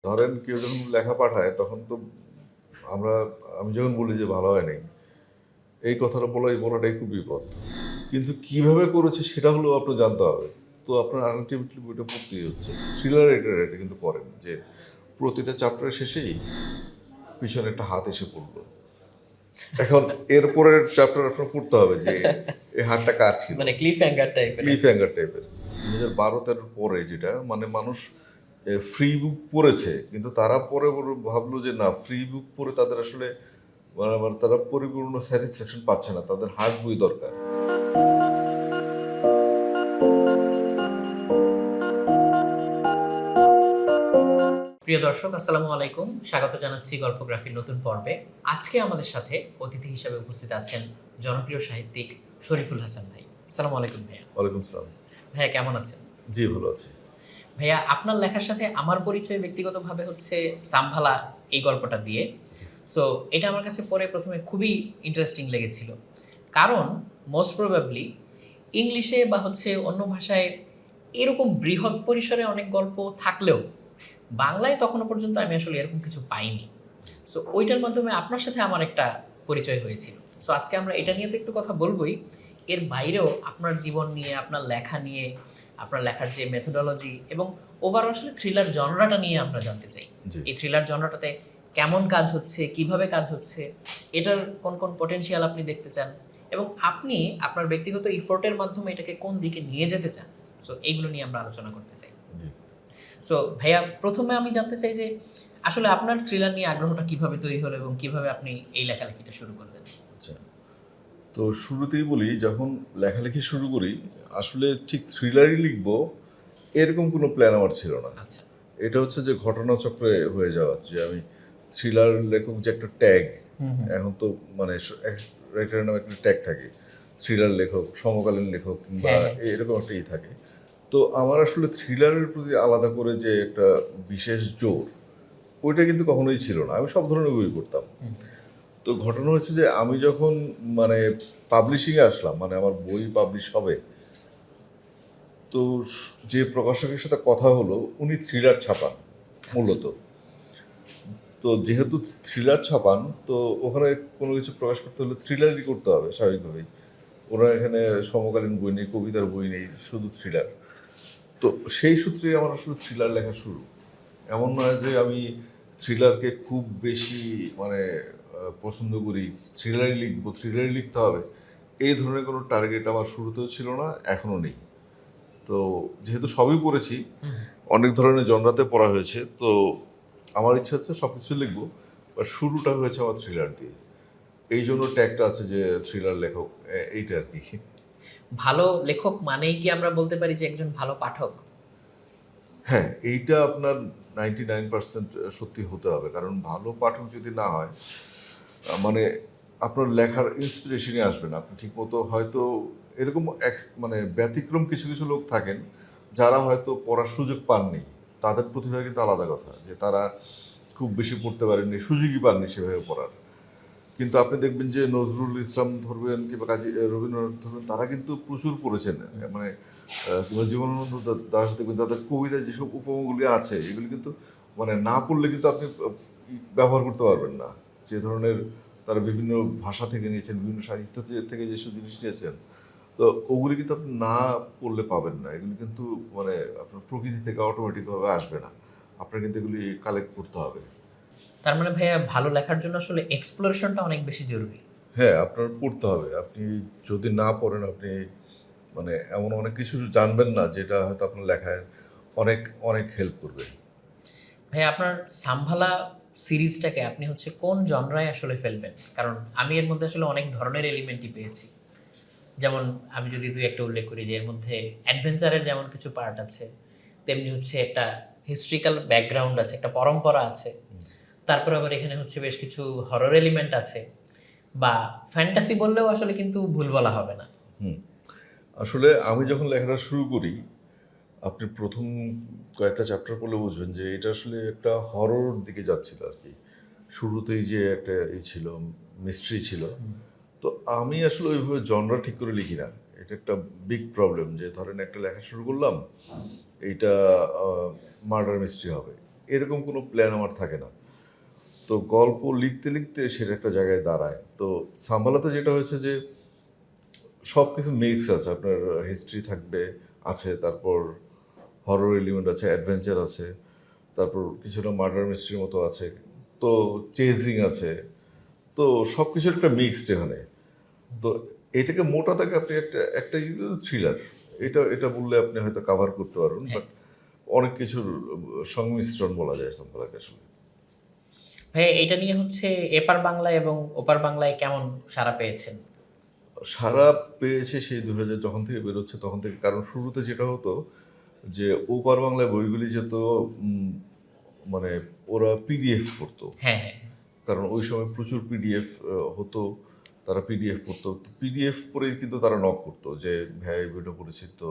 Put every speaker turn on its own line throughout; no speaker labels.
ধরেন কেউ যখন লেখা পাঠায় তখন তো আমরা আমি যখন বলি যে ভালো হয় নাই, এই কথাটা বলাটাই খুব বিপদ। কিন্তু কিভাবে করেছে সেটা হলেও আপনার জানতে হবে। তো আপনার আল্টিমেটলি বইটা পড়তেই হচ্ছে। থ্রিলার রাইটাররা এটা কিন্তু করেন যে প্রতিটা চ্যাপ্টারের শেষেই পিছনে একটা হাত এসে পড়লো। এখন এরপরের চ্যাপ্টার আপনার পড়তে হবে যে এই হাতটা কার ছিল?
মানে ক্লিফ হ্যাঙ্গার টাইপের।
ক্লিফ হ্যাঙ্গার টাইপের। 2012-13 পরে যেটা মানে মানুষ ফ্রি বুক পড়েছে, কিন্তু তারা পরে ভাবলো যে না, ফ্রি বুক পড়ে তাদের আসলে মানে তারা পরিপূর্ণ স্যাটিসফ্যাকশন পাচ্ছে না, তাদের হার্ড বই দরকার।
প্রিয় দর্শক, আসসালামু আলাইকুম। স্বাগত জানাচ্ছি গল্পগ্রাফির নতুন পর্বে। আজকে আমাদের সাথে অতিথি হিসেবে উপস্থিত আছেন জনপ্রিয় সাহিত্যিক শরীফুল হাসান ভাই। আসসালামু আলাইকুম ভাইয়া।
ওয়ালাইকুম সালাম।
ভাইয়া কেমন আছেন?
জি, ভালো আছি।
ভাইয়া, আপনার লেখার সাথে আমার পরিচয় ব্যক্তিগতভাবে হচ্ছে সাম্ভালা এই গল্পটা দিয়ে। সো এটা আমার কাছে পড়ে প্রথমে খুবই ইন্টারেস্টিং লেগেছিল, কারণ মোস্ট প্রবাবলি ইংলিশে বা হচ্ছে অন্য ভাষায় এরকম বৃহৎ পরিসরে অনেক গল্প থাকলেও বাংলায় তখনও পর্যন্ত আমি আসলে এরকম কিছু পাইনি। সো ওইটার মাধ্যমে আপনার সাথে আমার একটা পরিচয় হয়েছিল। সো আজকে আমরা এটা নিয়ে তো একটু কথা বলবোই, এর বাইরেও আপনার জীবন নিয়ে, আপনার লেখা নিয়ে, আপনার লেখার যে মেথোডোলজি এবং ওভারঅল আসলে থ্রিলার জনরাটা নিয়ে আমরা জানতে চাই।
জি।
এই থ্রিলার জনরাটাতে কেমন কাজ হচ্ছে, কিভাবে কাজ হচ্ছে, এটার কোন কোন পটেনশিয়াল আপনি দেখতে চান, এবং আপনি আপনার ব্যক্তিগত ইফোর্টের মাধ্যমে এটাকে কোন দিকে নিয়ে যেতে চান। সো এইগুলো নিয়ে আমরা আলোচনা করতে চাই।
জি।
সো ভাইয়া, প্রথমে আমি জানতে চাই যে আসলে আপনার থ্রিলার নিয়ে আগ্রহটা কিভাবে তৈরি হলো এবং কিভাবে আপনি এই লেখালেখিটা শুরু করলেন?
আচ্ছা। তো শুরুতেই বলি, যখন লেখালেখি শুরু করি আসলে ঠিক থ্রিলারই লিখবো এরকম কোনো প্ল্যান আমার ছিল না।
আচ্ছা।
এটা হচ্ছে যে ঘটনাচক্রে হয়ে যাওয়া, যে আমি থ্রিলার লেখক যে একটা ট্যাগ, এখন তো মানে রাইটারের নামে একটা ট্যাগ থাকে, থ্রিলার লেখক, সমকালীন লেখক কিংবা
হ্যাঁ, হ্যাঁ।
এরকম একটা থাকে। তো আমার আসলে থ্রিলারের প্রতি আলাদা করে যে একটা বিশেষ জোর, ওইটা কিন্তু কখনোই ছিল না। আমি সব ধরনের বই পড়তাম। তো ঘটনা হচ্ছে যে আমি যখন মানে পাবলিশিংয়ে আসলাম, মানে আমার বই পাবলিশ হবে, তো যে প্রকাশকের সাথে কথা হলো উনি থ্রিলার ছাপান মূলত। তো যেহেতু থ্রিলার ছাপান, তো ওখানে কোনো কিছু প্রকাশ করতে হলে থ্রিলারই করতে হবে স্বাভাবিকভাবেই। ওরা এখানে সমকালীন বই নেই, কবিতার বই নেই, শুধু থ্রিলার। তো সেই সূত্রেই আমার আসলে থ্রিলার লেখা শুরু। এমন নয় যে আমি থ্রিলারকে খুব বেশি মানে পছন্দ করি, থ্রিলারই লিখতে হবে, এই ধরনের কোনো টার্গেট আমার শুরুতেও ছিল না, এখনও নেই। তো যেহেতু সবই পড়েছি, অনেক ধরনের জনরাতে পড়া হয়েছে, তো আমার ইচ্ছা হচ্ছে সব কিছু লিখবো, বাট শুরুটা হয়েছে আমার থ্রিলার দিয়ে। এই জন্য ট্যাগটা আছে যে থ্রিলার লেখক, এইটা আর কি।
ভালো লেখক মানেই কি আমরা বলতে পারি যে একজন ভালো পাঠক?
হ্যাঁ, এইটা আপনার 99% সত্যি হতে হবে, কারণ ভালো পাঠক যদি না হয় মানে আপনার লেখার ইন্সপিরেশনই আসবে না। আপনি ঠিকমতো হয়তো এরকম মানে ব্যতিক্রম কিছু কিছু লোক থাকেন যারা হয়তো পড়ার সুযোগ পাননি, তাদের প্রতিভা কিন্তু আলাদা কথা, যে তারা খুব বেশি পড়তে পারেননি, সুযোগই পাননি সেভাবে পড়ার। কিন্তু আপনি দেখবেন যে নজরুল ইসলাম ধরবেন কিংবা কাজী রবীন্দ্রনাথ ধরবেন, তারা কিন্তু প্রচুর পড়েছেন। মানে কিংবা জীবনানন্দ দাশ দেখবেন, তাদের কবিতায় যেসব উপমাগুলি আছে এগুলি কিন্তু মানে না পড়লে কিন্তু আপনি ব্যবহার করতে পারবেন না। যে ধরনের তারা বিভিন্ন ভাষা থেকে নিয়েছেন, বিভিন্ন সাহিত্য থেকে যেসব জিনিস নিয়েছেন, তো ওগুলি কিন্তু আপনি না পড়লে পাবেন না। এগুলি কিন্তু মানে আপনার প্রকৃতি থেকে অটোমেটিকভাবে আসবে না, আপনার কিন্তু এগুলি কালেক্ট করতে হবে।
তার মানে ভাইয়া, ভালো লেখার জন্য আসলে এক্সপ্লোরেশনটা অনেক বেশি জরুরি।
হ্যাঁ, আপনার পড়তে হবে। আপনি যদি না পড়েন, আপনি মানে এমন অনেক কিছু জানবেন না যেটা হয়তো আপনার লেখায় অনেক অনেক হেল্প করবে।
ভাইয়া, আপনার সাম্ভালা সিরিজটাকে আপনি হচ্ছে কোন জনরায় আসলে ফেলবেন? কারণ আমি এর মধ্যে আসলে অনেক ধরনের এলিমেন্টই পেয়েছি। যেমন আমি যদি দুই একটা উল্লেখ করি, যে এর মধ্যে অ্যাডভেঞ্চারের যেমন কিছু পার্ট আছে, তেমনি হচ্ছে একটা হিস্ট্রিক্যাল ব্যাকগ্রাউন্ড আছে, একটা পরম্পরা আছে। তারপর আবার এখানে হচ্ছে বেশ কিছু হরর এলিমেন্ট আছে, বা ফ্যান্টাসি বললেও আসলে কিন্তু ভুল বলা হবে না।
হুম। আসলে আমি যখন লেখাটা শুরু করি, আপনি ১ম কয়েকটা চ্যাপ্টার পড়লে বুঝবেন যে এটা আসলে একটা হরর দিকে যাচ্ছিল আরকি। শুরুতেই যে একটা ছিল, মিস্ট্রি ছিল। তো আমি আসলে ওইভাবে জনরা ঠিক করে লিখি না। এটা একটা বিগ প্রবলেম, যে ধরেন একটা লেখা শুরু করলাম, এইটা আ মার্ডার মিস্ট্রি হবে। এরকম কোনো প্ল্যান আমার থাকে না। তো গল্প লিখতে লিখতে সেটা একটা জায়গায় দাঁড়ায়। তো সাম্বালাতে যেটা হয়েছে যে সব কিছু মিক্স আছে, আপনার হিস্ট্রি থাকবে, আছে, তারপর হরর এলিমেন্ট আছে, অ্যাডভেঞ্চার আছে, তারপর কিছুটা মার্ডার মিস্ট্রির মতো আছে, তো চেজিং আছে, তো সব কিছুর একটা মিক্সড এখানে। তো এটাকে মোটা থাকে আপনি একটা একটা থ্রিলার, এটা এটা বললে আপনি হয়তো কাভার করতে পারবেন,
হ্যাঁ।
বাট অনেক কিছুর সংমিশ্রণ বলা যায় সাম্পালাকে আসলে।
ভাই এটা নিয়ে হচ্ছে এপার বাংলায় এবং ওপার বাংলায় কেমন সাড়া পেয়েছেন?
সারা পেয়েছে সেই 2000 যখন থেকে বেরোচ্ছে তখন থেকে, কারণ শুরুতে যেটা হতো যে ওপার বাংলায় বইগুলি যেত, উম, মানে ওরা পিডিএফ পড়তো,
হ্যাঁ, হ্যাঁ।
কারণ ওই সময় প্রচুর পিডিএফ হতো, তারা পিডিএফ পড়তো, পিডিএফ পড়েই কিন্তু তারা নক করতো যে ভাই এই বইটা পড়েছি। তো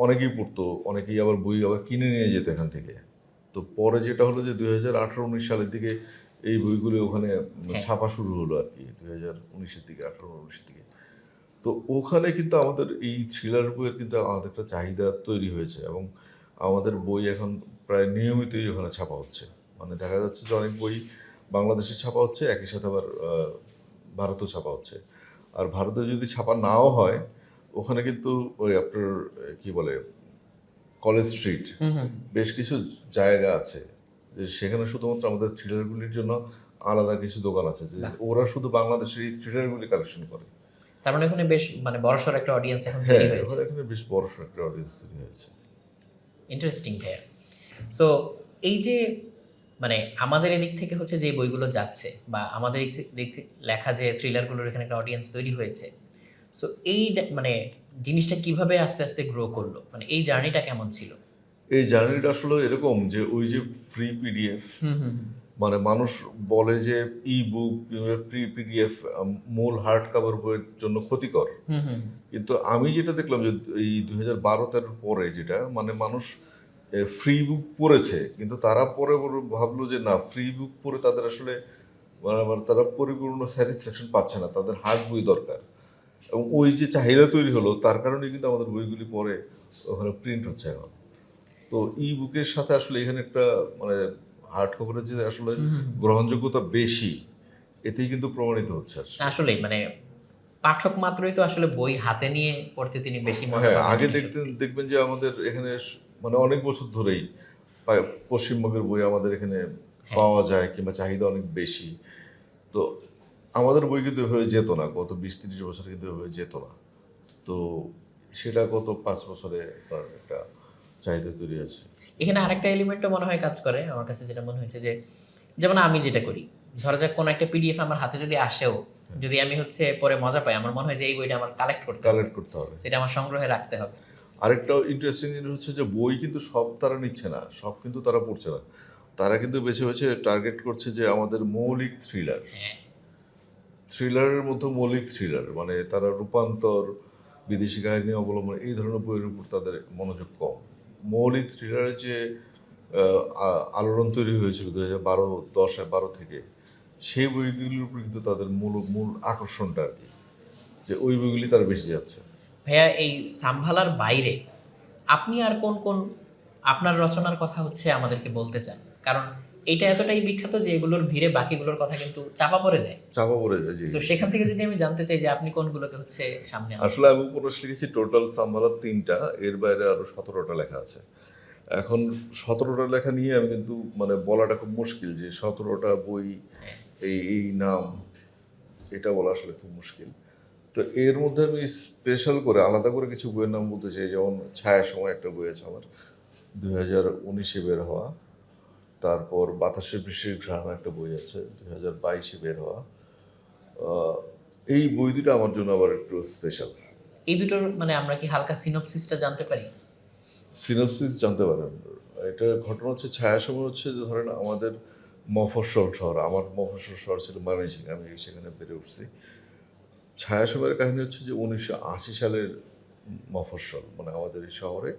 অনেকেই পড়তো, অনেকেই আবার বই আবার কিনে নিয়ে যেত এখান থেকে। তো পরে যেটা হলো যে 2018-19 সালের দিকে এই বইগুলো ওখানে
হ্যাঁ।
ছাপা শুরু হলো আর কি, 2019-এর দিকে, 18-19-এর দিকে। তো ওখানে কিন্তু আমাদের এই থ্রিলার বইয়ের কিন্তু আলাদা একটা চাহিদা তৈরি হয়েছে, এবং আমাদের বই এখন প্রায় নিয়মিতই ওখানে ছাপা হচ্ছে। মানে দেখা যাচ্ছে যে অনেক বই বাংলাদেশে ছাপা হচ্ছে, একই সাথে আবার ভারতেও ছাপা হচ্ছে। আর ভারতে যদি ছাপা নাও হয়, ওখানে কিন্তু ওই আপনার কি বলে, কলেজ স্ট্রিট,
হুম, হুম।
বেশ কিছু জায়গা আছে যে সেখানে শুধুমাত্র আমাদের থ্রিলারগুলির জন্য আলাদা কিছু দোকান আছে, যে
বাহ!
ওরা শুধু বাংলাদেশের এই থ্রিলারগুলি কালেকশন করে।
তার মানে ওখানে বেশ মানে বড়সড় একটা অডিয়েন্স এখন
হ্যাঁ,
তৈরি হয়েছে।
ওখানে এখানে বেশ বড়সড় একটা অডিয়েন্স তৈরি হয়েছে।
ইন্টারেস্টিং ভাইয়া। সো এই যে মানে আমাদের এদিক থেকে হচ্ছে যে বইগুলো যাচ্ছে বা আমাদের দিক থেকে লেখা যে থ্রিলারগুলোর এখানে একটা অডিয়েন্স তৈরি হয়েছে। সো এই মানে জিনিসটা কিভাবে আস্তে আস্তে গ্রো করলো? মানে এই জার্নিটা কেমন ছিল?
এই জার্নিটা আসলে এরকম যে ওই যে ফ্রি পিডিএফ,
হুম, হুম, হুম।
মানে মানুষ বলে যে ই বুক কিংবা ফ্রি পিডিএফ মূল হার্ড কভার বইয়ের জন্য ক্ষতিকর।
হুম, হুম, হুম।
কিন্তু আমি যেটা দেখলাম যে এই 2012-13 পরে যেটা, মানে মানুষ ফ্রি বুক পড়েছে, কিন্তু তারা পরে ভাবলো যে না, ফ্রি বুক পড়ে তাদের আসলে মানে তারা পরিপূর্ণ স্যাটিসফ্যাকশন পাচ্ছে না, তাদের হার্ড বই দরকার। এবং ওই যে চাহিদা তৈরি হলো, তার কারণে কিন্তু আমাদের বইগুলি পরে ওখানে প্রিন্ট হচ্ছে এখন। তো ই বুকের সাথে আসলে এখানে একটা মানে হার্ড কভারের যে আসলে
হুম, হুম, হুম।
গ্রহণযোগ্যতা বেশি, এতেই কিন্তু প্রমাণিত হচ্ছে আসলে।
আসলেই মানে পাঠক মাত্রই তো আসলে বই হাতে নিয়ে পড়তে তিনি বেশি মজা
হ্যাঁ,
পাবেন,
আগে
এটা সত্যি।
দেখবেন যে আমাদের এখানে মানে অনেক বছর ধরেই পশ্চিমবঙ্গের বই আমাদের এখানে
হ্যাঁ।
পাওয়া যায়, কিংবা চাহিদা অনেক বেশি। তো আমাদের বই কিন্তু এভাবে যেত না, গত 20-30 বছর কিন্তু এভাবে যেত না। তো সেটা গত 5 বছরে আপনার একটা চাহিদা তৈরি আছে।
এখানে আরেকটা এলিমেন্টও মনে হয় কাজ করে। আমার কাছে যেটা মনে হয়েছে যে, যেমন আমি যেটা করি, ধরা যাক কোনো একটা পিডিএফ আমার হাতে যদি আসেও, যদি আমি হচ্ছে পরে মজা পাই, আমার মনে হয় যে এই বইটা আমার কালেক্ট করতে হবে।
কালেক্ট করতে হবে।
সেটা আমার সংগ্রহে রাখতে হবে।
আরেকটা ইন্টারেস্টিং জিনিস হচ্ছে যে বই কিন্তু সব তারা নিচ্ছে না, সব কিন্তু তারা পড়ছে না। তারা কিন্তু বেছে বেছে টার্গেট করছে যে আমাদের মৌলিক থ্রিলার,
হ্যাঁ।
থ্রিলারের মধ্যে মৌলিক থ্রিলার, মানে তারা রূপান্তর, বিদেশি কাহিনী অবলম্বন, এই ধরনের বইয়ের উপর তাদের মনোযোগ কম। মৌলিক থ্রিলারের যে আলোড়ন তৈরি হয়েছিল 2012 থেকে, সেই বইগুলির উপর কিন্তু তাদের মূল মূল আকর্ষণটা আর কি, যে ওই বইগুলি তারা বেশি যাচ্ছে।
ভাইয়া এই সাম্ভালার বাইরে আপনি আর কোন, কোন আপনার রচনার কথা হচ্ছে আমাদেরকে বলতে চান? কারণ এইটা এতটাই বিখ্যাত যে এগুলোর ভিড়ে বাকিগুলোর কথা কিন্তু চাপা পড়ে যায়।
চাপা পড়ে যায়, জি।
সো সেখান থেকে যদি আমি জানতে চাই যে আপনি কোনগুলোকে হচ্ছে সামনে আনতে
আসলে
চান?
আমি উপন্যাস লিখেছি টোটাল সাম্বালার 3টা, এর বাইরে আরো 17টা লেখা আছে। এখন 17টা লেখা নিয়ে আমি কিন্তু মানে বলাটা খুব মুশকিল যে 17টা বই,
হ্যাঁ।
এই নাম, এটা বলা আসলে খুব মুশকিল। তো এর মধ্যে আমি স্পেশাল করে আলাদা করে কিছু বইয়ের নাম বলতে চাই, যেমন ছায়া সময় একটা বই আছে আমার, 2019-এ বের হওয়া। তারপর বাতাসে বৃষ্টির ঘ্রাণ একটা বই আছে, 2022-এ বের হওয়া। আহ, এই বই দুটো আমার জন্য আবার একটু স্পেশাল।
এই দুটোর মানে আমরা কি হালকা সিনপসিসটা জানতে পারি?
সিনোপসিস জানতে পারেন। এটা ঘটনা হচ্ছে, ছায়া সময় হচ্ছে যে ধরেন আমাদের মফস্বল শহর, আমার মফস্বল শহর ছিল ময়মনসিংহ, আমি সেখানে বেড়ে উঠছি। ছায়া সময়ের কাহিনী হচ্ছে যে 1980 সালের মফস্বল, মানে আমাদের এই শহরে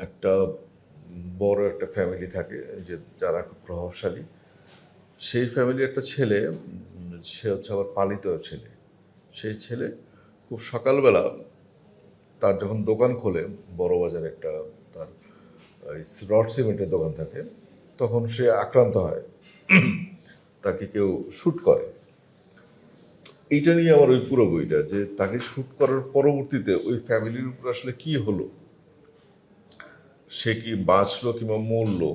একটা বড় একটা ফ্যামিলি থাকে, এই যে যারা খুব প্রভাবশালী, সেই ফ্যামিলির একটা ছেলে, সে হচ্ছে আবার পালিত ছেলে। সেই ছেলে খুব সকালবেলা তার যখন দোকান খোলে, বড় বাজারে একটা তার রড সিমেন্টের দোকান থাকে, তখন সে আক্রান্ত হয়, তাকে কেউ শ্যুট করে। এইটা নিয়ে আমার ওই পুরো বইটা, যে তাকে শ্যুট করার পরবর্তীতে ওই ফ্যামিলির উপর আসলে কি হলো, সে কি বাঁচলো কিংবা মরলো,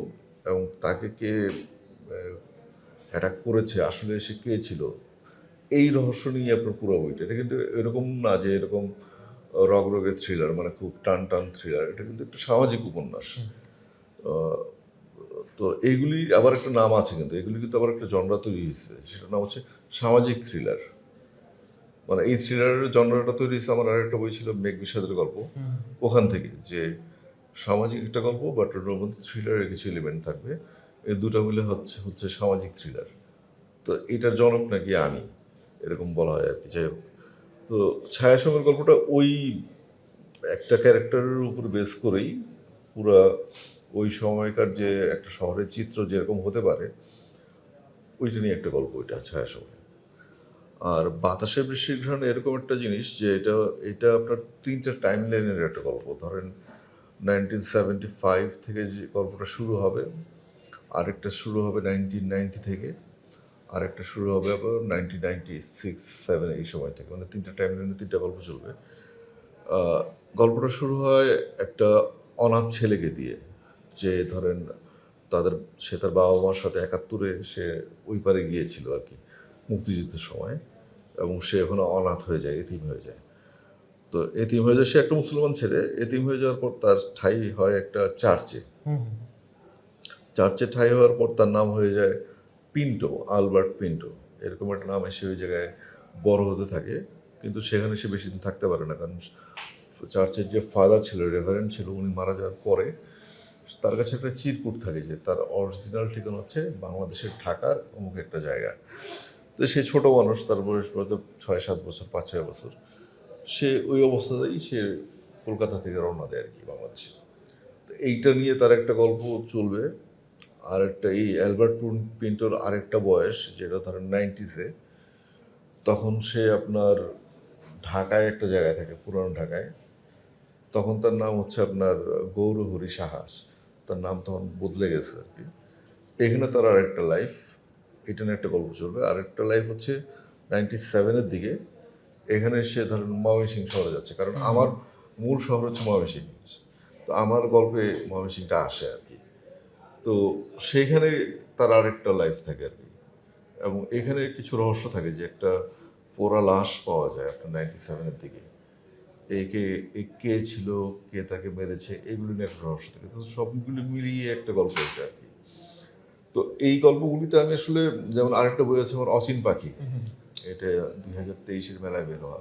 এবং তাকে কে অ্যাটাক করেছে, আসলে সে কে ছিল, এই রহস্য নিয়ে আপনার পুরো বইটা। এটা কিন্তু এরকম না যে এরকম রগরগের থ্রিলার, মানে খুব টান টান থ্রিলার। এটা কিন্তু একটা সামাজিক উপন্যাস। আহ, তো এইগুলি আবার একটা নাম আছে, কিন্তু এগুলি কিন্তু আবার একটা জনরা তৈরি হয়েছে, সেটার নাম হচ্ছে সামাজিক থ্রিলার। মানে এই থ্রিলারের জনরাটা তৈরি হয়েছে, আমার আরেকটা বই ছিল মেঘ বিষাদের গল্প, ওখান থেকে, যে সামাজিক একটা গল্প বাট ওটার মধ্যে থ্রিলারের কিছু এলিমেন্ট থাকবে, এই দুটো মিলে হচ্ছে হচ্ছে সামাজিক থ্রিলার। তো এটার জনক নাকি আমি, এরকম বলা হয় আর কি। যাই হোক, তো ছায়াসঙ্গের গল্পটা ওই একটা ক্যারেক্টারের উপর বেস করেই পুরা ওই সময়কার যে একটা শহরের চিত্র যেরকম হতে পারে, ওইটা নিয়ে একটা গল্প, ওইটা ছায়াসঙ্গ। আর বাতাসে বৃষ্টির ঘ্রাণ এরকম একটা জিনিস, যে এটা এটা আপনার তিনটা টাইম লাইনের একটা গল্প। ধরেন 1975 থেকে যে গল্পটা শুরু হবে, আরেকটা শুরু হবে 1990 থেকে, আরেকটা শুরু হবে আবার 1996-7 এই সময় থেকে। মানে তিনটা টাইম লাইনে তিনটা গল্প চলবে। গল্পটা শুরু হয় একটা অনাথ ছেলেকে দিয়ে, যে ধরেন সে তার বাবা মার সাথে 71-এ সে ওই পারে গিয়েছিল আর কি, মুক্তিযুদ্ধের সময়, এবং সে এখন অনাথ হয়ে যায়, এতিম হয়ে যায়। তো এতিম হয়ে যায়, সে একটা মুসলমান ছেলে, এতিম হয়ে যাওয়ার পর তার ঠাঁই হয় একটা চার্চে। চার্চে ঠাঁই হওয়ার পর তার নাম হয়ে যায় পিন্টো, আলবার্ট পিন্টো, এরকম একটা নাম এসে ওই জায়গায় বড় হতে থাকে। কিন্তু সেখানে সে বেশি দিন থাকতে পারে না, কারণ চার্চের যে ফাদার ছিল, রেভারেন্ড ছিল, উনি মারা যাওয়ার পরে তার কাছে একটা চিরকুট থাকে যে তার অরিজিনাল ঠিকানা হচ্ছে বাংলাদেশের ঢাকার অমুক একটা জায়গা। তো সে ছোট মানুষ, তার বয়স হয়তো 6-7 বছর, 5-6 বছর, সে ওই অবস্থাতেই সে কলকাতা থেকে রওনা দেয় আর কি বাংলাদেশে। তো এইটা নিয়ে তার একটা গল্প চলবে। আর একটা এই অ্যালবার্ট পিন্টোর আরেকটা বয়স, যেটা ধরেন 90s-এ, তখন সে আপনার ঢাকায় একটা জায়গায় থাকে, পুরান ঢাকায়। তখন তার নাম হচ্ছে আপনার গৌরহরি সাহা, তার নাম তখন বদলে গেছে আর কি। এখানে তার আরেকটা লাইফ, এটা নিয়ে একটা গল্প চলবে। আরেকটা লাইফ হচ্ছে 97-এর দিকে, এখানে সে ধরেন ময়মনসিংহ শহরে যাচ্ছে, কারণ আমার মূল শহর হচ্ছে ময়মনসিংহ। তো আমার গল্পে ময়মনসিংহটা আসে আর কি। তো সেইখানে তার আরেকটা লাইফ থাকে আর কি। এবং এখানে কিছু রহস্য থাকে, যে একটা পোড়া লাশ পাওয়া যায় আপনার 97-এর দিকে। কে ছিল, কে তাকে মেরেছে, এগুলো নিয়ে একটা রহস্য থাকে। তো সবগুলো মিলিয়ে একটা গল্প এটা আর কি। তো এই গল্পগুলিতে আমি আসলে, যেমন আরেকটা বই আছে আমার অচিন পাখি, এটা 2023-এর মেলায় বের হওয়া।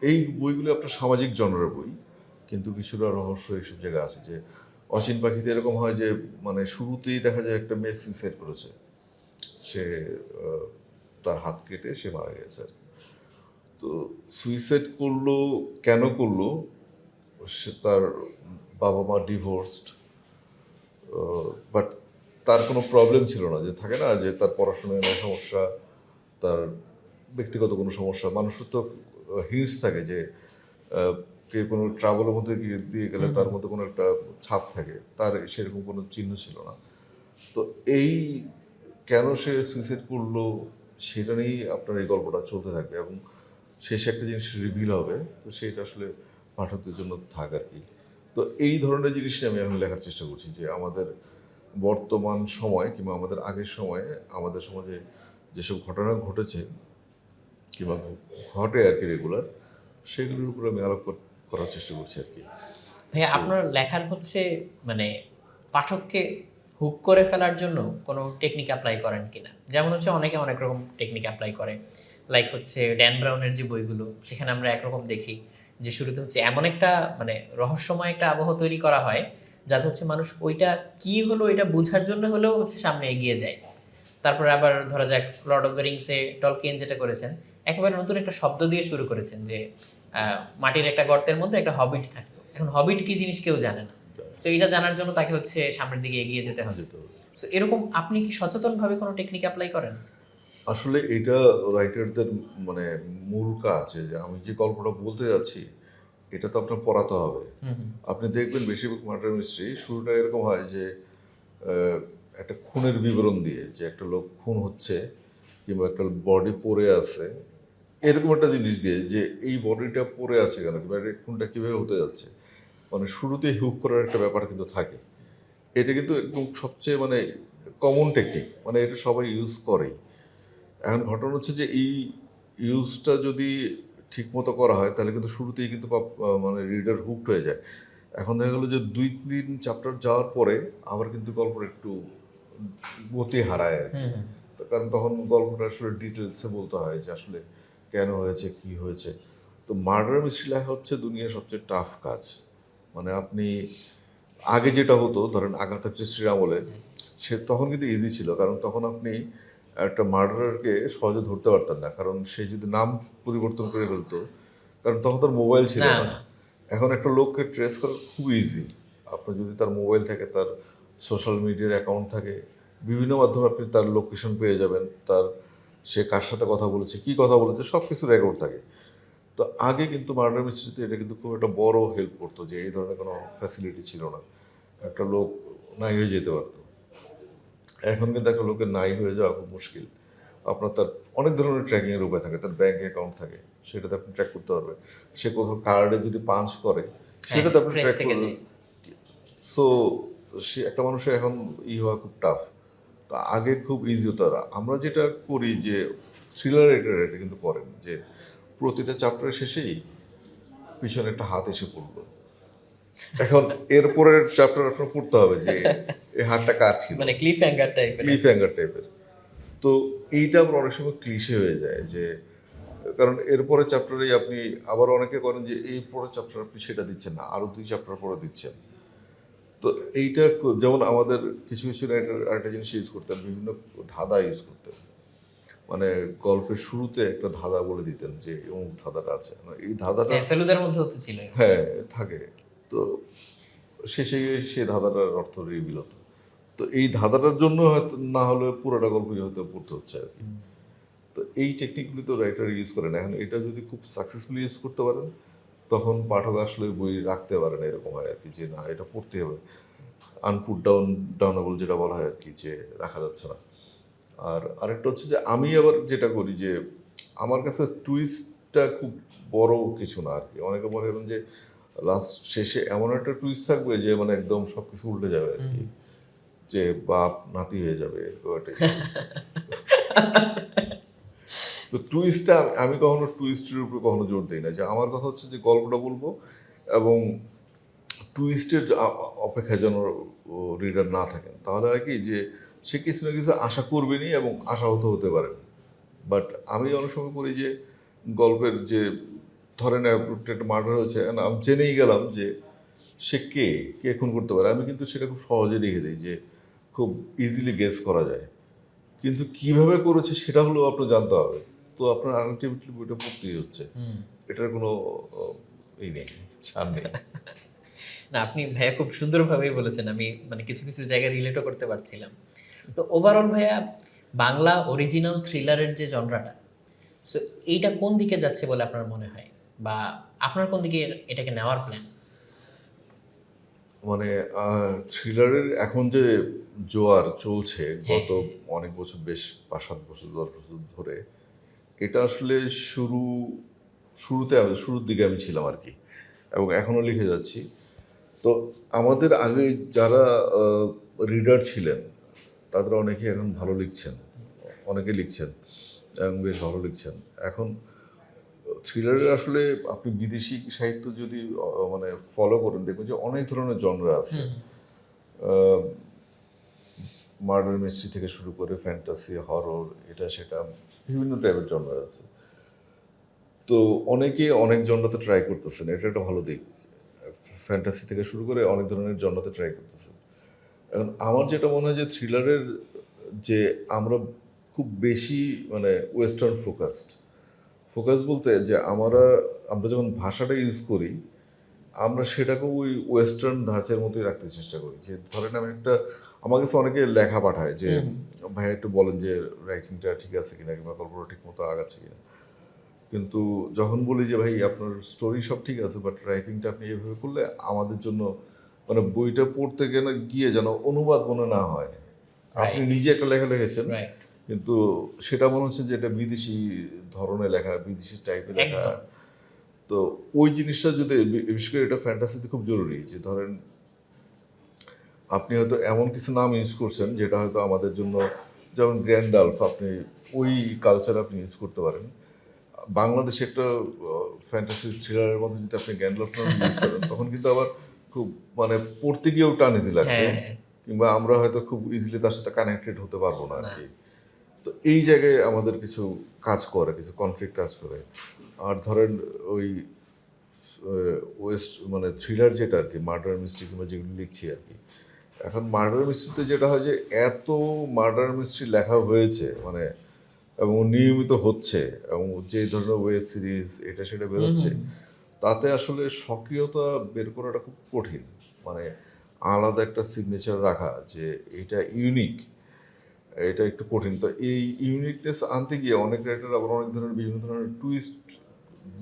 এই বইগুলো আপনার সামাজিক জনরের বই, কিন্তু কিছুটা রহস্য এইসব জায়গায় আছে। যে অচিন পাখিতে এরকম হয় যে, মানে শুরুতেই দেখা যায় একটা মেয়ে সুইসাইড করেছে, সে তার হাত কেটে সে মারা গেছে আর কি। তো সুইসাইড করলো, কেন করলো, সে তার বাবা মা ডিভোর্সড, বাট তার কোনো প্রবলেম ছিল না। যে থাকে না যে তার পড়াশোনায় কোনো সমস্যা, তার ব্যক্তিগত কোনো সমস্যা, মানুষের তো হিংস থাকে যে কে কোনো ট্রাভেলের মধ্যে দিয়ে গেলে তার মধ্যে কোনো একটা ছাপ থাকে, তার সেরকম কোনো চিহ্ন ছিল না। তো এই কেন সে সুইসাইড করলো, সেটা নিয়েই আপনার এই গল্পটা চলতে থাকবে, এবং শেষে একটা জিনিস রিভিল হবে। তো সেটা আসলে পাঠকদের জন্য থাক আর কি। তো এই ধরনের জিনিস নিয়ে আমি এখন লেখার চেষ্টা করছি, যে আমাদের বর্তমান সময় কিংবা আমাদের আগের সময়ে আমাদের সমাজে যেসব ঘটনা ঘটেছে কিংবা ঘটে আর কি রেগুলার, সেগুলোর উপরে আমি আলোকপাত করার চেষ্টা করছি আর কি।
ভাইয়া আপনার লেখার হচ্ছে মানে পাঠককে হুক করে ফেলার জন্য কোনো টেকনিক অ্যাপ্লাই করেন কিনা? যেমন হচ্ছে অনেকে অনেক রকম টেকনিক অ্যাপ্লাই করে, লাইক হচ্ছে ড্যান ব্রাউনের যে বইগুলো, সেখানে আমরা একরকম দেখি যে শুরুতে হচ্ছে এমন একটা মানে রহস্যময় একটা আবহ তৈরি করা হয়, যাতে হচ্ছে মানুষ ওইটা কি হলো এটা বোঝার জন্য হলেও হচ্ছে সামনে এগিয়ে যায়। তারপরে আবার ধরা যাক লর্ড অফ দ্য রিংসে টলকিয়েন যেটা করেছেন, একেবারে নতুন একটা শব্দ দিয়ে শুরু করেছেন যে মাটির একটা গর্তের মধ্যে একটা হবিট থাকতো। এখন হবিট কি জিনিস কেউ জানে না, সো এটা জানার জন্য তাকে হচ্ছে সামনের দিকে এগিয়ে যেতে হবে। সো এরকম আপনি কি সচেতনভাবে কোনো টেকনিক অ্যাপ্লাই করেন?
আসলে এটা রাইটারদের মানে মূল কাজ, যে আমি যে গল্পটা বলতে যাচ্ছি এটা তো আপনার পড়াতে হবে। আপনি দেখবেন বেশিরভাগ মার্ডার মিস্ট্রি শুরুটা এরকম হয় যে একটা খুনের বিবরণ দিয়ে, যে একটা লোক খুন হচ্ছে কিংবা একটা বডি পড়ে আছে, এরকম একটা জিনিস দিয়ে যে এই বডিটা পড়ে আছে কেন, কিংবা এই খুনটা কীভাবে হতে যাচ্ছে, মানে শুরুতেই হুক করার একটা ব্যাপার কিন্তু থাকে। এটা কিন্তু একদম সবচেয়ে মানে কমন টেকনিক, মানে এটা সবাই ইউজ করেই। এখন ঘটনা হচ্ছে যে এই ইউজটা যদি ঠিকমতো করা হয় তাহলে কিন্তু শুরুতেই কিন্তু মানে রিডার হুকড হয়ে যায়। এখন দেখা গেলো যে 2-3 চ্যাপ্টার যাওয়ার পরে আবার কিন্তু গল্পটা একটু গতি হারায় আর কি। তো কারণ তখন গল্পটা আসলে ডিটেলসে বলতে হয় যে আসলে কেন হয়েছে, কি হয়েছে। তো মার্ডার মিস্ট্রি লেখা হচ্ছে দুনিয়ার সবচেয়ে টাফ কাজ। মানে আপনি আগে যেটা হতো ধরেন আগাথা ক্রিস্টির আমলে, সে তখন কিন্তু ইজি ছিল, কারণ তখন আপনি একটা মার্ডারারকে সহজে ধরতে পারতেন না, কারণ সে যদি নাম পরিবর্তন করে ফেলতো, কারণ তখন তার মোবাইল ছিল
না
না।
না
এখন একটা লোককে ট্রেস করা খুব ইজি। আপনার যদি তার মোবাইল থাকে, তার সোশ্যাল মিডিয়ার অ্যাকাউন্ট থাকে, বিভিন্ন মাধ্যমে আপনি তার লোকেশন পেয়ে যাবেন, তার সে কার সাথে কথা বলেছে, কি কথা বলেছে, সব কিছু রেকর্ড থাকে। তো আগে কিন্তু মার্ডার মিস্ট্রিতে এটা কিন্তু খুব একটা বড় হেল্প করতো যে এই ধরনের কোনো ফ্যাসিলিটি ছিল না, একটা লোক নাই হয়ে যেতে পারতো। এখন কিন্তু একটা লোকের নাই হয়ে যাওয়া খুব মুশকিল। আপনার তার অনেক ধরনের ট্র্যাকিংয়ের উপায় থাকে, তার ব্যাঙ্ক অ্যাকাউন্ট থাকে, সেটাতে আপনি ট্র্যাক করতে পারবেন। সে কোথাও কার্ডে যদি পাঞ্চ করে
হ্যাঁ
সেটাতে আপনি
ট্রেস
ট্র্যাক
থেকে
করবেন।
যায়।
সো সে একটা মানুষের এখন হওয়া খুব টাফ। তো আগে খুব ইজি হতো। আর আমরা যেটা করি যে থ্রিলার রাইটার এটা কিন্তু করেন যে প্রতিটা চ্যাপ্টারের শেষেই পিছনে একটা হাত এসে পড়লো। এখন এরপরের চ্যাপ্টার আপনার পড়তে হবে যে এই হাতটা কার ছিল,
মানে ক্লিফ হ্যাঙ্গার টাইপের।
ক্লিফ হ্যাঙ্গার টাইপের। তো এইটা আবার অনেক সময় ক্লিশে হয়ে যায় যে, কারণ এরপরে চ্যাপ্টারেই আপনি আবার অনেকে করেন যে এই পরের চ্যাপ্টার আপনি সেটা দিচ্ছেন না, আরো 2 চ্যাপ্টার পরে দিচ্ছেন। তো এইটা যেমন আমাদের কিছু কিছু রাইটার আরেকটা জিনিস ইউজ করতেন, বিভিন্ন ধাঁধা ইউজ করতেন। মানে গল্পের শুরুতে একটা ধাঁধা বলে দিতেন যে অমুক ধাঁধাটা আছে, মানে এই ধাঁধাটা
হ্যাঁ ফেলুদার মধ্যে হতে ছিল।
হ্যাঁ থাকে। তো শেষে গিয়ে সে ধাঁধাটার অর্থ রিভিল হতো। তো এই ধাঁধাটার জন্য হয়তো না হলে পুরোটা গল্পই হয়তো পড়তে হচ্ছে আর কি। তো এই টেকনিকগুলি তো রাইটার ইউজ করেন। এখন এটা যদি খুব সাকসেসফুলি ইউজ করতে পারেন তখন পাঠক আসলে বই রাখতে পারেন, এরকম হয় আর কি, যে না এটা পড়তে হবে। আনপুট ডাউনেবল যেটা বলা হয় আর কি, যে রাখা যাচ্ছে না। আর আরেকটা হচ্ছে যে আমি আবার যেটা করি যে আমার কাছে টুইস্টটা খুব বড় কিছু না আর কি। অনেকে মনে করেন যে লাস্ট শেষে এমন একটা টুইস্ট থাকবে যে মানে একদম সবকিছু উল্টে যাবে আর কি, যে বাপ নাতি হয়ে যাবে এরকম একটা কিছু। তো টুইস্টটা আমি কখনো টুইস্টের উপরে কখনো জোর দিই না, যে আমার কথা হচ্ছে যে গল্পটা বলবো এবং টুইস্টের অপেক্ষায় যেন রিডার না থাকেন, তাহলে আর কি যে সে কিছু না কিছু আশা করবেনই এবং আশাহত হতে পারেন। বাট আমি অনেক সময় করি যে গল্পের যে ধরেন একটা মার্ডার হয়েছে and আমি জেনেই গেলাম যে সে কে কে খুন করতে পারে, আমি কিন্তু সেটা খুব সহজে লিখে দিই, যে খুব ইজিলি গেস করা যায়। কিন্তু কিভাবে করেছে সেটা হলো আপনার জানতে হবে। তো আপনার আলটিমেটলি বইটা পড়তেই হচ্ছে, এটার কোনো ই নেই, ছাড় নেই।
না আপনি ভাইয়া খুব সুন্দরভাবেই বলেছেন, আমি মানে কিছু কিছু জায়গায় রিলেটও করতে পারছিলাম। তো ওভারঅল ভাইয়া বাংলা অরিজিনাল থ্রিলারের যে জনরাটা, সো এইটা কোন দিকে যাচ্ছে বলে আপনার মনে হয়, বা আপনার কোন দিকে এটাকে নেওয়ার প্ল্যান?
মানে থ্রিলারের এখন যে জোয়ার চলছে
হ্যাঁ
গত অনেক বছর, বেশ 5-7 বছর 10 বছর ধরে, এটা আসলে শুরুর দিকে আমি ছিলাম আর কি, এবং এখনও লিখে যাচ্ছি। তো আমাদের আগে যারা রিডার ছিলেন তাদের অনেকে এখন ভালো লিখছেন, অনেকে লিখছেন এবং বেশ ভালো লিখছেন। এখন থ্রিলারের আসলে আপনি বিদেশি সাহিত্য যদি মানে ফলো করেন দেখবেন যে অনেক ধরনের জনরা আছে। মার্ডার মিস্ট্রি থেকে শুরু করে ফ্যান্টাসি, হরর, এটা সেটা বিভিন্ন টাইপের জনরা আছে। তো অনেকে অনেক জনরাতে ট্রাই করতেছেন, এটা একটা ভালো দিক। ফ্যান্টাসি থেকে শুরু করে অনেক ধরনের জনরাতে ট্রাই করতেছেন। এখন আমার যেটা মনে হয় যে থ্রিলারের যে আমরা খুব বেশি মানে ওয়েস্টার্ন ফোকাস বলতে যে আমরা যখন ভাষাটা ইউজ করি আমরা সেটাকে ওই ওয়েস্টার্ন ধাঁচের মতোই রাখতে চেষ্টা করি। যে ধরেন আমি আমার কাছে অনেকে লেখা পাঠায় যে ভাই একটু বলেন যে রাইটিংটা ঠিক আছে কিনা কিংবা গল্পটা ঠিক মতো আগাচ্ছে কিনা, কিন্তু যখন বলি যে ভাই আপনার স্টোরি সব ঠিক আছে বাট রাইটিংটা আপনি এভাবে করলে আমাদের জন্য মানে বইটা পড়তে গিয়ে যেন অনুবাদ মনে না হয়। আপনি
Right.
নিজে একটা লেখা লিখেছেন,
রাইট,
কিন্তু সেটা মনে হচ্ছে যে এটা বিদেশি ধরনের লেখা, বিদেশি টাইপের লেখা।
একদম।
তো ওই জিনিসটা যদি বিশেষ করে এটা ফ্যান্টাসিতে খুব জরুরি, যে ধরেন আপনি হয়তো এমন কিছু নাম ইউজ করছেন যেটা হয়তো আমাদের জন্য, যেমন গ্র্যান্ডালফ, আপনি ওই কালচার আপনি ইউজ করতে পারেন। বাংলাদেশে একটা ফ্যান্টাসি থ্রিলারের মধ্যে যদি আপনি গ্যান্ডলফ নাম ইউজ করেন, তখন কিন্তু আবার খুব মানে পড়তে গিয়েও টানিজি লাগবে,
হ্যাঁ, হ্যাঁ।
কিংবা আমরা হয়তো খুব ইজিলি তার সাথে কানেক্টেড হতে পারবো না আর
না।
কি। তো এই জায়গায় আমাদের কিছু কাজ করে, কিছু কনফ্লিক্ট কাজ করে। আর ধরেন ওই ওয়েস্ট মানে থ্রিলার যেটা আর কি, মার্ডার মিস্ট্রি কিংবা যেগুলো লিখছি আর কি, এখন মার্ডার মিস্ট্রিতে যেটা হয় যে এত মার্ডার মিস্ট্রি লেখা হয়েছে মানে, এবং নিয়মিত হচ্ছে, এবং যে ধরনের ওয়েব সিরিজ এটা সেটা বেরোচ্ছে, তাতে আসলে স্বকীয়তা বের করাটা খুব কঠিন। মানে আলাদা একটা সিগনেচার রাখা যে এটা ইউনিক, এটা একটু কঠিন। তো এই ইউনিকনেস আনতে গিয়ে অনেক রাইটার আবার অনেক ধরনের বিভিন্ন ধরনের টুইস্ট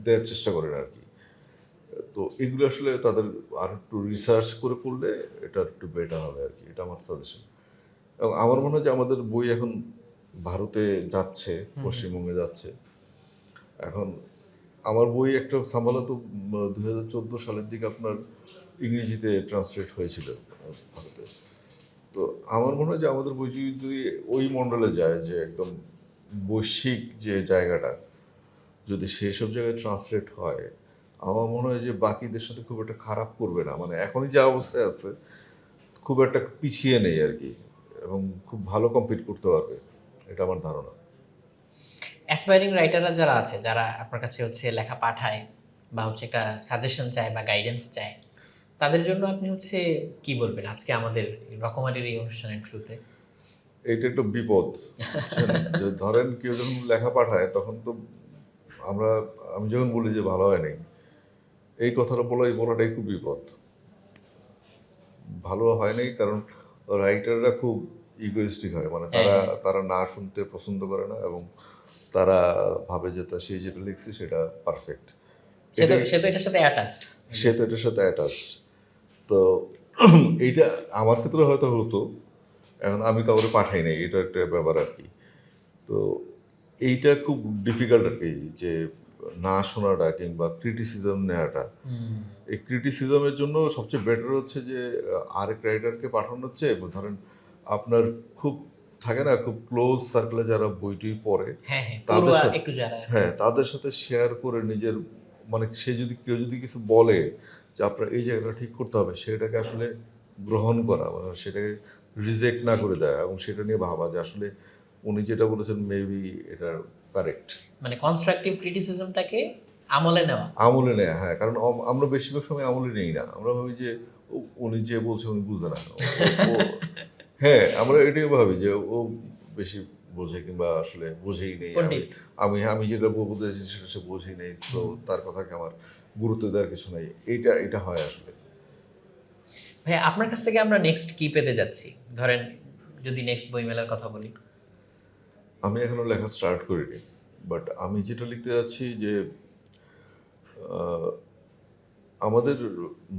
দেওয়ার চেষ্টা করেন আর কি। তো এগুলো আসলে তাদের আর একটু রিসার্চ করে করলে এটা একটু বেটার হবে আর কি, এটা আমার সাজেশন। এবং আমার মনে হয় যে আমাদের বই এখন ভারতে যাচ্ছে, পশ্চিমবঙ্গে যাচ্ছে। এখন আমার বই একটা সাম্বালা তো 2014 সালের দিকে আপনার ইংরেজিতে ট্রান্সলেট হয়েছিল ভারতে। তো আমার মনে হয় যে আমাদের বই যদি ওই মণ্ডলে যায়, যে একদম বৈশ্বিক যে জায়গাটা, যদি সেসব জায়গায় ট্রান্সলেট হয়, আমার মনে হয় যে বাকিদের সাথে খুব একটা খারাপ করবে না। মানে এখনই যা অবস্থায় আছে খুব একটা পিছিয়ে নেই আর কি, এবং খুব ভালো কম্পিট করতে পারবে, এটা আমার ধারণা।
অ্যাসপায়ারিং রাইটাররা যারা আছে, যারা আপনার কাছে হচ্ছে লেখা পাঠায় বা হচ্ছে একটা সাজেশন চায় বা গাইডেন্স চায়, তাদের জন্য আপনি হচ্ছে কি বলবেন আজকে আমাদের রকমারির এই অনুষ্ঠানের থ্রুতে?
এইটা একটু বিপদ, বুঝছেন? যে ধরেন কেউ যখন লেখা পাঠায়, তখন তো আমরা, আমি যখন বলি যে ভালো হয় নাই, এই কথাটা বলাটাই খুব বিপদ। ভালো হয় নাই কারণ রাইটাররা খুব ইগোইস্টিক হয়, মানে তারা
হ্যাঁ,
তারা না শুনতে পছন্দ করে না, এবং তারা ভাবে যে সে যেটা লিখছে সেটা পারফেক্ট। এটাই,
সে তো এটার সাথে অ্যাটাচড।
সে তো এটার সাথে অ্যাটাচড। তো এইটা আমার ক্ষেত্রে হয়তো হতো, এখন আমি কাউকে পাঠাই নাই, এটা একটা ব্যাপার আর কি। তো এইটা খুব ডিফিকাল্ট আর কি, যে না শোনাটা কিংবা ক্রিটিসিজম নেওয়াটা। এই ক্রিটিসিজমের জন্য সবচেয়ে বেটার হচ্ছে যে আরেক রাইটারকে পাঠানো হচ্ছে, ধরেন আপনার খুব থাকে না, খুব ক্লোজ সার্কেলে যারা বইটি পড়ে,
হ্যাঁ, হ্যাঁ,
তাদের
পড়ুয়া
সাথে,
একটু যারা।
হ্যাঁ তাদের সাথে শেয়ার করে নিজের, মানে সে যদি কেউ যদি কিছু বলে যে আপনার এই জায়গাটা ঠিক করতে হবে, সেটাকে আসলে গ্রহণ করা, মানে সেটাকে রিজেক্ট না করে দেয়, এবং সেটা নিয়ে ভাবা যে আসলে উনি যেটা বলেছেন মেবি এটা কারেক্ট।
মানে কনস্ট্রাকটিভ ক্রিটিসিজমটাকে আমলে নেওয়া।
আমলে নেয়, হ্যাঁ, কারণ আমরা বেশিরভাগ সময় আমলে নেই না, আমরা ভাবি যে উনি যে বলছে উনি বুঝে না, হ্যাঁ আমরা এটাই ভাবি যে ও বেশি বোঝে, কিংবা আসলে বোঝেই নেই। আমি
পণ্ডিত।
আমি আমি যেটা বলতে চাইছি সেটা সে বোঝেই নেই, তো তার কথাকে আমার গুরুত্ব দেওয়ার কিছু নাই, এটা হয় আসলে।
ভাই, আপনার কাছ থেকে আমরা নেক্সট কি পেতে যাচ্ছি? ধরেন যদি নেক্সট বইমেলার কথা বলি।
আমি এখনো লেখা স্টার্ট করিনি, বাট আমি যেটা লিখতে যাচ্ছি যে আহ, আমাদের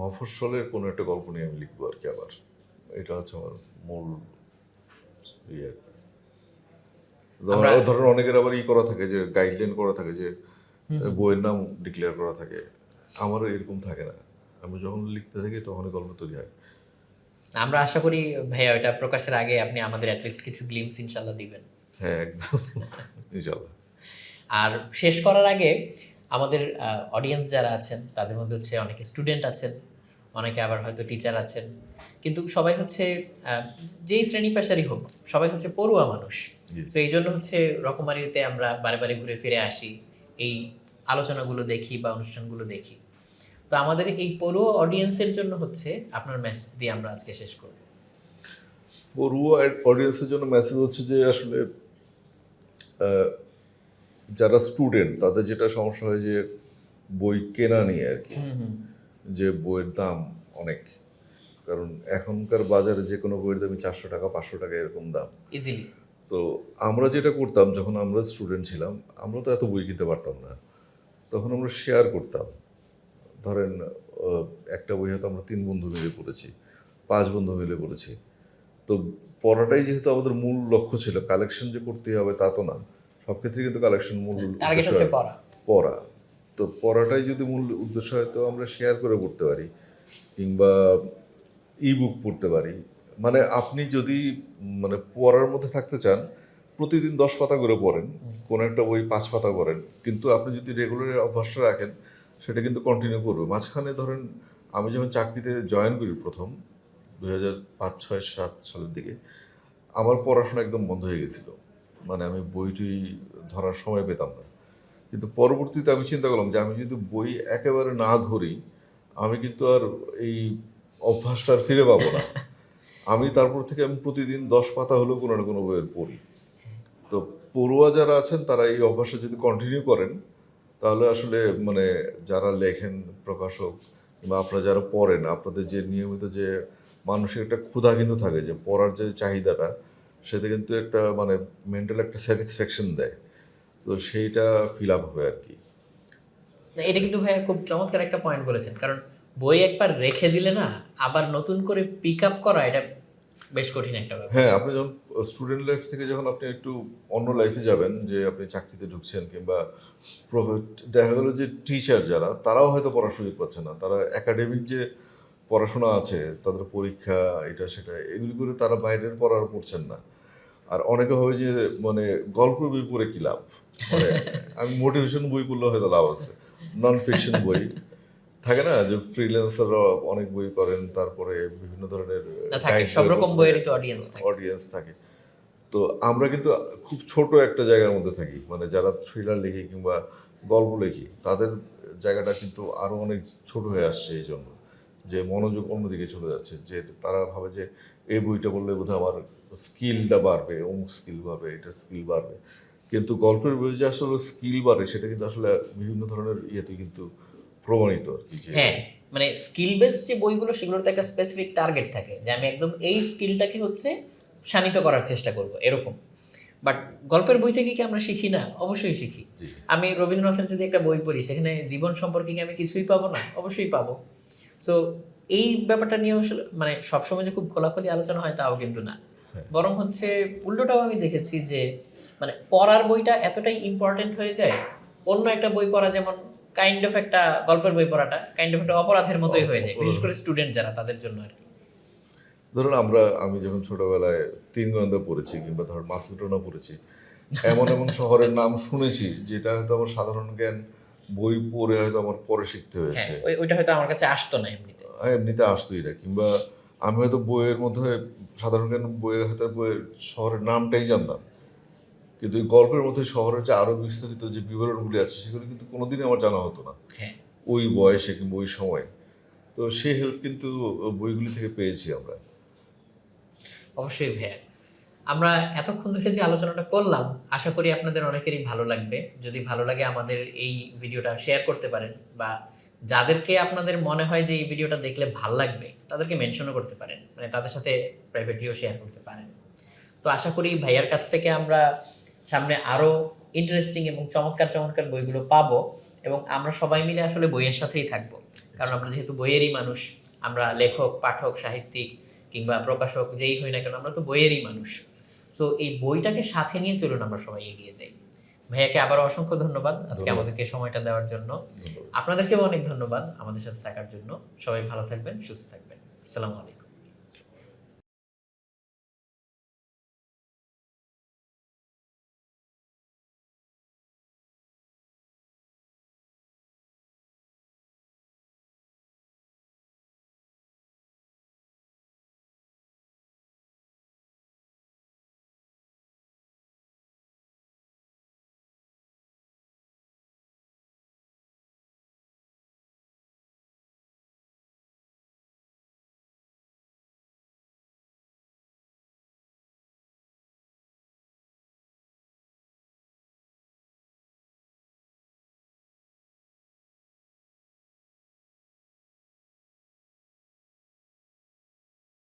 মফস্বলের কোনো একটা গল্প নিয়ে আমি লিখবো আর কি আবার। এটা হচ্ছে আমার মূল ইয়ে।
আমরা
ধরেন অনেকের আবার করা থাকে যে গাইডলাইন করা থাকে যে বইয়ের নাম ডিক্লেয়ার করা থাকে, আমারও এরকম থাকে না। আমি যখন লিখতে থাকি তখনই গল্প তৈরি হয়।
আমরা আশা করি ভাইয়া ওটা প্রকাশের আগে আপনি আমাদের অ্যাটলিস্ট কিছু গ্লিমস ইনশাল্লাহ দিবেন।
হ্যাঁ একদম, ইনশাল্লাহ।
আর শেষ করার আগে আমাদের অডিয়েন্স যারা আছেন তাদের মধ্যে হচ্ছে অনেকে স্টুডেন্ট আছেন, অনেকে আবার হয়তো টিচার আছেন, কিন্তু সবাই হচ্ছে যেই শ্রেণী পেশারই হোক, সবাই হচ্ছে পড়ুয়া মানুষ।
জি।
তো এই জন্য হচ্ছে রকমারিতে আমরা বারে বারে ঘুরে ফিরে আসি, এই আলোচনাগুলো দেখি বা অনুষ্ঠানগুলো দেখি। তো আমাদের এই পড়ুয়া অডিয়েন্সের জন্য হচ্ছে আপনার মেসেজ দিয়ে আমরা আজকে শেষ করব।
পড়ুয়া অডিয়েন্সের জন্য মেসেজ হচ্ছে যে আসলে আহ, যারা স্টুডেন্ট তাদের যেটা সমস্যা হয় যে বই কেনা নিয়ে আর কি, যে বইয়ের দাম অনেক, কারণ এখনকার বাজারে যে কোনো বইয়ের দামই 400 টাকা 500 টাকা এরকম দাম।
ইজিলি।
তো আমরা যেটা করতাম যখন আমরা স্টুডেন্ট ছিলাম, আমরা তো এত বই কিনতে পারতাম না, তখন আমরা শেয়ার করতাম। ধরেন একটা বই হয়তো আমরা 3 বন্ধু মিলে পড়েছি, 5 বন্ধু মিলে পড়েছি। তো পড়াটাই যেহেতু আমাদের মূল লক্ষ্য ছিল, কালেকশন যে করতেই হবে তা তো না। সব ক্ষেত্রে কিন্তু কালেকশন মূল
টার্গেট
উদ্দেশ্য
হচ্ছে
হয়
পড়া।
পড়া। তো পড়াটাই যদি মূল উদ্দেশ্য হয় তো আমরা শেয়ার করে পড়তে পারি কিংবা ই-বুক পড়তে পারি। মানে আপনি যদি মানে পড়ার মধ্যে থাকতে চান, প্রতিদিন 10 পাতা করে পড়েন, কোনো একটা বই 5 পাতা করেন। কিন্তু আপনি যদি রেগুলার অভ্যাসটা রাখেন, সেটা কিন্তু কন্টিনিউ করবে। মাঝখানে ধরেন আমি যখন চাকরিতে জয়েন করি ১ম ২০০৫, ৬, ৭ সালের দিকে, আমার পড়াশোনা একদম বন্ধ হয়ে গেছিল। মানে আমি বইটি ধরার সময় পেতাম না। কিন্তু পরবর্তীতে আমি চিন্তা করলাম যে আমি যদি বই একেবারে না ধরি, আমি কিন্তু আর এই অভ্যাসটা আর ফিরে পাবো না। আমি তারপর থেকে আমি প্রতিদিন 10 পাতা হলেও কোনো না কোনো বইয়ের পড়ি। তো পড়ুয়া যারা আছেন তারা এই অভ্যাসটা যদি কন্টিনিউ করেন, তাহলে আসলে মানে যারা লেখেন প্রকাশক কিংবা আপনারা যারা পড়েন, আপনাদের যে নিয়মিত যে মানসিক একটা ক্ষুধা কিন্তু থাকে যে পড়ার যে চাহিদাটা, সেটা কিন্তু একটা মানে মেন্টাল একটা স্যাটিসফ্যাকশন দেয়। তো সেইটা ফিল আপ হবে আর কি।
না, এটা কিন্তু ভাইয়া খুব চমৎকার একটা পয়েন্ট বলেছেন, কারণ বই একবার রেখে দিলে না আবার নতুন করে পিক আপ করা এটা বেশ কঠিন একটা ব্যাপার।
হ্যাঁ, আপনি যখন স্টুডেন্ট লাইফ থেকে যখন আপনি একটু অন্য লাইফে যাবেন, যে আপনি চাকরিতে ঢুকছেন কিংবা দেখা গেল যে টিচার যারা, তারাও হয়তো পড়ার সুযোগ পাচ্ছে না। তারা একাডেমিক যে পড়াশোনা আছে, তাদের পরীক্ষা এটা সেটা এগুলি করে তারা বাইরের পড়ার পড়ছেন না। আর অনেকে ভাবে যে মানে গল্পের বই পড়ে কি লাভ? মানে আমি মোটিভেশন বই পড়লে হয়তো লাভ আছে। নন ফিকশন বই থাকে না যে ফ্রিল্যান্সাররা অনেক বই করেন, তারপরে বিভিন্ন ধরনের
না থাকে,
গাইড
সব
বই
রকম
পড়তে
বইয়েরই
থাকে,
তো অডিয়েন্স থাকে।
অডিয়েন্স থাকে। তো আমরা কিন্তু খুব ছোট একটা জায়গার মধ্যে থাকি, মানে যারা থ্রিলার লিখি কিংবা গল্প লিখি তাদের জায়গাটা কিন্তু আরো অনেক ছোট হয়ে আসছে, এই জন্য যে মনোযোগ অন্যদিকে চলে যাচ্ছে, যে তারা ভাবে যে এই বইটা বললে বোধহয় আমার স্কিলটা বাড়বে, অমুক স্কিল বাড়বে, এটা স্কিল বাড়বে। কিন্তু গল্পের বই যে আসলে স্কিল বাড়ে সেটা কিন্তু আসলে বিভিন্ন ধরনের ইয়েতে কিন্তু প্রমাণিত আর কি। যে
হ্যাঁ, মানে স্কিল বেসড যে বইগুলো সেগুলোতে একটা স্পেসিফিক টার্গেট থাকে যে আমি একদম এই স্কিলটাকে হচ্ছে শানিত করার চেষ্টা করব এরকম। বাট গল্পের বই থেকে কি আমরা শিখি না? অবশ্যই শিখি।
জি।
আমি রবীন্দ্রনাথের যদি একটা বই পড়ি সেখানে জীবন সম্পর্কে কি আমি কিছুই পাবো না? অবশ্যই পাবো। সো এই ব্যাপারটা নিয়ে আসলে মানে সবসময় যে খুব খোলাখুলি আলোচনা হয় তাও কিন্তু না।
হ্যাঁ।
বরং হচ্ছে উল্টোটাও আমি দেখেছি যে মানে পড়ার বইটা এতটাই ইম্পর্টেন্ট হয়ে যায়, অন্য একটা বই পড়া যেমন কাইন্ড অফ একটা গল্পের বই পড়াটা কাইন্ড অফ একটা অপরাধের মতোই হয়ে যায়, বিশেষ করে স্টুডেন্ট যারা তাদের জন্য আর কি।
ধরুন আমি যখন ছোটবেলায় ৩ গোয়েন্দা পড়েছি কিংবা ধরুন মাসুদরানা পড়েছি, এমন এমন শহরের নাম শুনেছি যেটা হয়তো আমার সাধারণ জ্ঞান বই পড়ে হয়তো আমার পরে শিখতে
হ্যাঁ,
হয়েছে।
ওইটা হয়তো আমার কাছে আসতো না এমনিতে।
এমনিতে আসতোই না, কিংবা আমি হয়তো বইয়ের মধ্যে সাধারণ জ্ঞান বইয়ের হয়তো বইয়ের শহরের নামটাই জানতাম, কিন্তু এই গল্পের মধ্যে শহরের যে আরো বিস্তারিত যে বিবরণগুলি আছে সেগুলো কিন্তু কোনোদিনই আমার জানা হতো না
হ্যাঁ,
ওই বয়সে কিংবা ওই সময়। তো সেই হেল্প কিন্তু বইগুলি থেকে পেয়েছি আমরা।
অবশ্যই ভাইয়া। আমরা এতক্ষণ ধরে যে আলোচনাটা করলাম, আশা করি আপনাদের অনেকেরই ভালো লাগবে। যদি ভালো লাগে আমাদের এই ভিডিওটা শেয়ার করতে পারেন, বা যাদেরকে আপনাদের মনে হয় যে এই ভিডিওটা দেখলে ভাল লাগবে, তাদেরকে মেনশনও করতে পারেন। মানে তাদের সাথে প্রাইভেটলিও শেয়ার করতে পারেন। তো আশা করি ভাইয়ার কাছ থেকে আমরা সামনে আরো ইন্টারেস্টিং এবং চমৎকার চমৎকার বইগুলো পাবো, এবং আমরা সবাই মিলে আসলে বইয়ের সাথেই থাকবো। কারণ আমরা যেহেতু বইয়েরই মানুষ, আমরা লেখক, পাঠক, সাহিত্যিক কিংবা প্রকাশক যেই হই না কেন, আমরা তো বইয়েরই মানুষ। সো এই বইটাকে সাথে নিয়ে চলুন আমরা সবাই এগিয়ে যাই। ভাইয়াকে আবারও অসংখ্য ধন্যবাদ আজকে
ধন্যবাদ।
আমাদেরকে সময়টা দেওয়ার জন্য।
ধন্যবাদ।
আপনাদেরকেও অনেক ধন্যবাদ আমাদের সাথে থাকার জন্য। সবাই ভালো থাকবেন, সুস্থ থাকবেন। আসসালামু আলাইকুম।